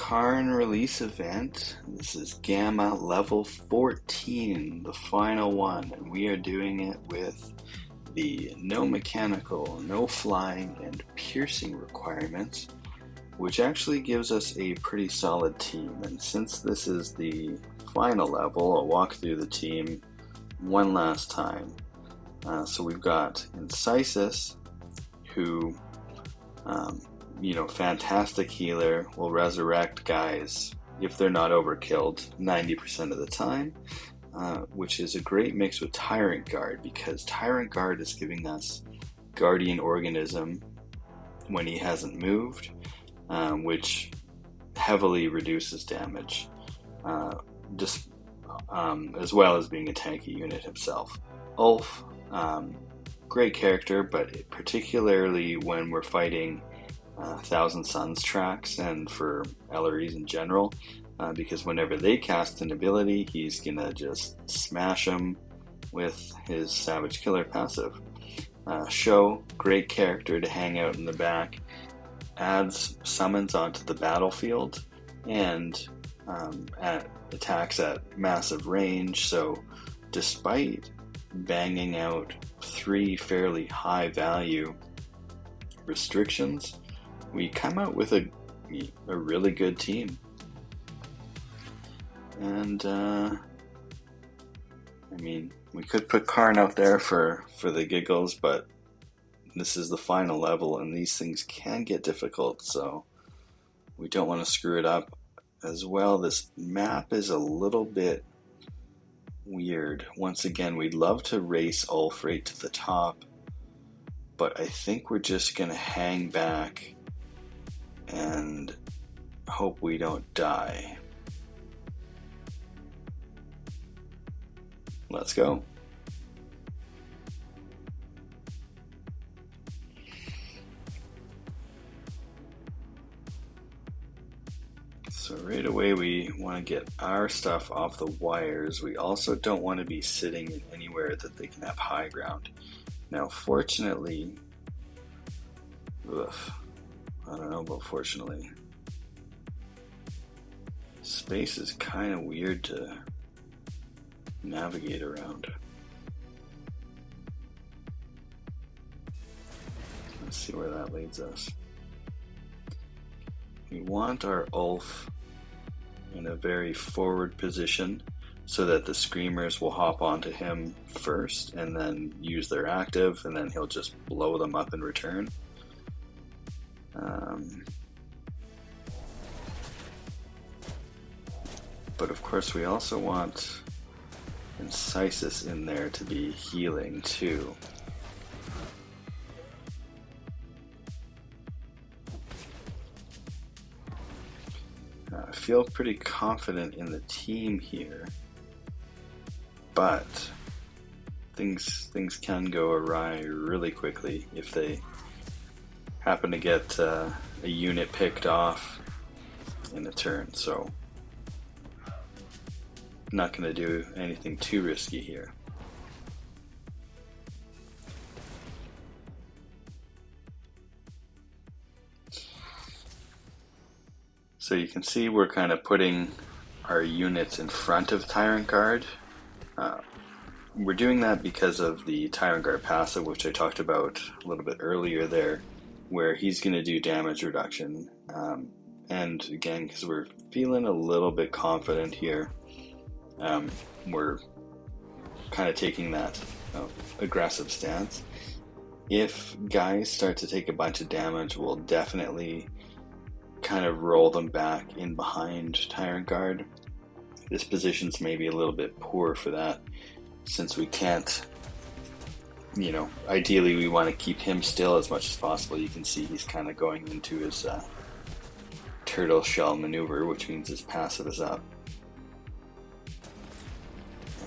Kharn release event. This is Gamma level 14, the final one, and we are doing it with the no mechanical, no flying, and piercing requirements, which actually gives us a pretty solid team. And since this is the final level, I'll walk through the team one last time. So we've got Incisus, who fantastic healer, will resurrect guys if they're not overkilled 90% of the time, which is a great mix with Tyrant Guard, because Tyrant Guard is giving us Guardian Organism when he hasn't moved, which heavily reduces damage, as well as being a tanky unit himself. Ulf, great character, but particularly when we're fighting Thousand Suns tracks and for LREs in general, because whenever they cast an ability, he's gonna just smash them with his Savage Killer passive. Show, great character to hang out in the back, adds summons onto the battlefield, and attacks at massive range, so despite banging out 3 fairly high value restrictions, we come out with a really good team. And we could put Kharn out there for the giggles, but this is the final level and these things can get difficult, so we don't want to screw it up. As well, this map is a little bit weird. Once again, we'd love to race Ulf right to the top, but I think we're just gonna hang back and hope we don't die. Let's go. So right away we want to get our stuff off the wires. We also don't want to be sitting in anywhere that they can have high ground. Now fortunately, I don't know about fortunately, space is kind of weird to navigate around. Let's see where that leads us. We want our Ulf in a very forward position so that the Screamers will hop onto him first and then use their active, and then he'll just blow them up in return. But of course we also want Incisus in there to be healing too. I feel pretty confident in the team here, but things can go awry really quickly if they happen to get a unit picked off in a turn, so I'm not going to do anything too risky here. So you can see we're kind of putting our units in front of Tyrant Guard. We're doing that because of the Tyrant Guard passive, which I talked about a little bit earlier there, where he's going to do damage reduction. And again, because we're feeling a little bit confident here, we're kind of taking that aggressive stance. If guys start to take a bunch of damage, we'll definitely kind of roll them back in behind Tyrant Guard. This position's maybe a little bit poor for that, since we can't, ideally we want to keep him still as much as possible. You can see he's kind of going into his turtle shell maneuver, which means his passive is up.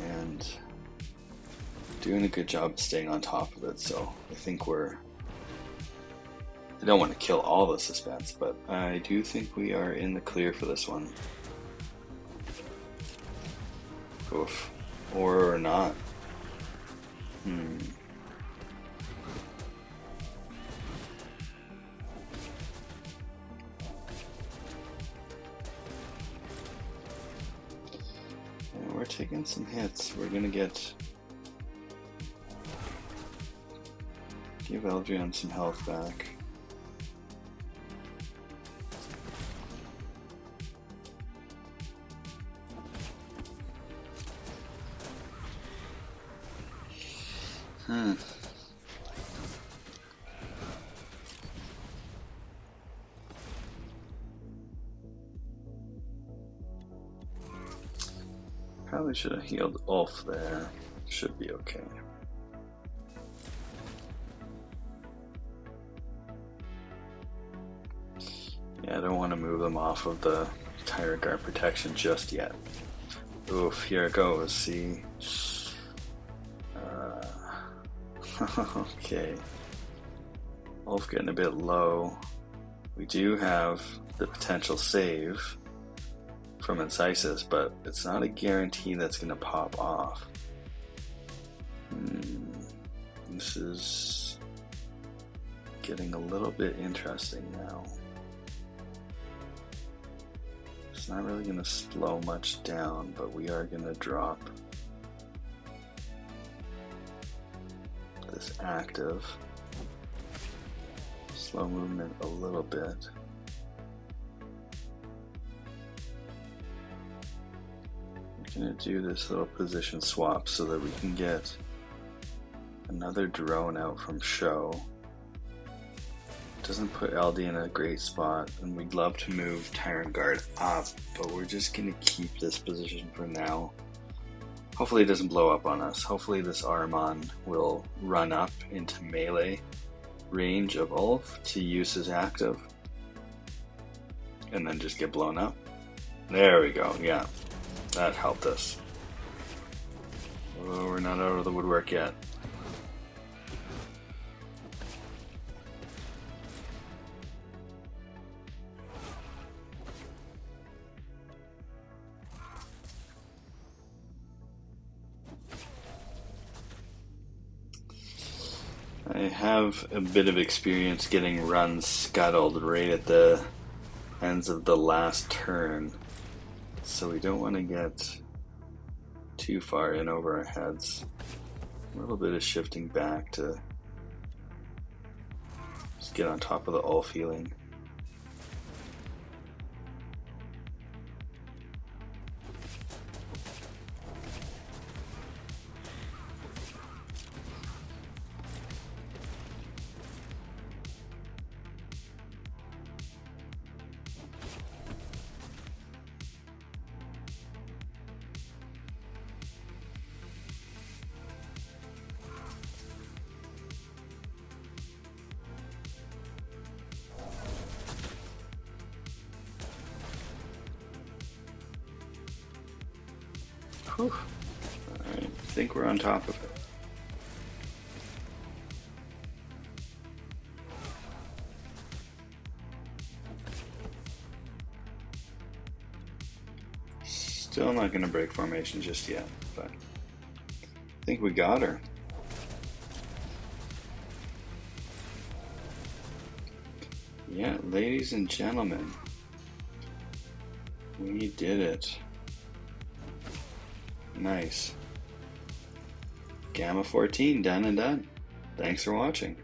And doing a good job of staying on top of it, so I think I don't want to kill all the suspense, but I do think we are in the clear for this one. Oof. Or not. taking some hits. We're gonna give Eldrion some health back. Probably should have healed Ulf there. Should be okay. Yeah, I don't want to move them off of the Tyrant Guard protection just yet. Oof, here it goes, see? Okay. Ulf getting a bit low. We do have the potential save from Incisus, but it's not a guarantee that's going to pop off. This is getting a little bit interesting now. It's not really going to slow much down, but we are going to drop this active. Slow movement a little bit. We're going to do this little position swap so that we can get another drone out from show. Doesn't put LD in a great spot, and we'd love to move Tyrant Guard up, but we're just going to keep this position for now. Hopefully it doesn't blow up on us. Hopefully this Armon will run up into melee range of Ulf to use his active and then just get blown up. There we go, yeah, that helped us. Oh, we're not out of the woodwork yet. I have a bit of experience getting runs scuttled right at the ends of the last turn, so we don't want to get too far in over our heads. A little bit of shifting back to just get on top of the Ulf healing. Whew. Alright, I think we're on top of it. Still not going to break formation just yet, but I think we got her. Yeah, ladies and gentlemen, we did it. Nice. Gamma 14 done and done. Thanks for watching.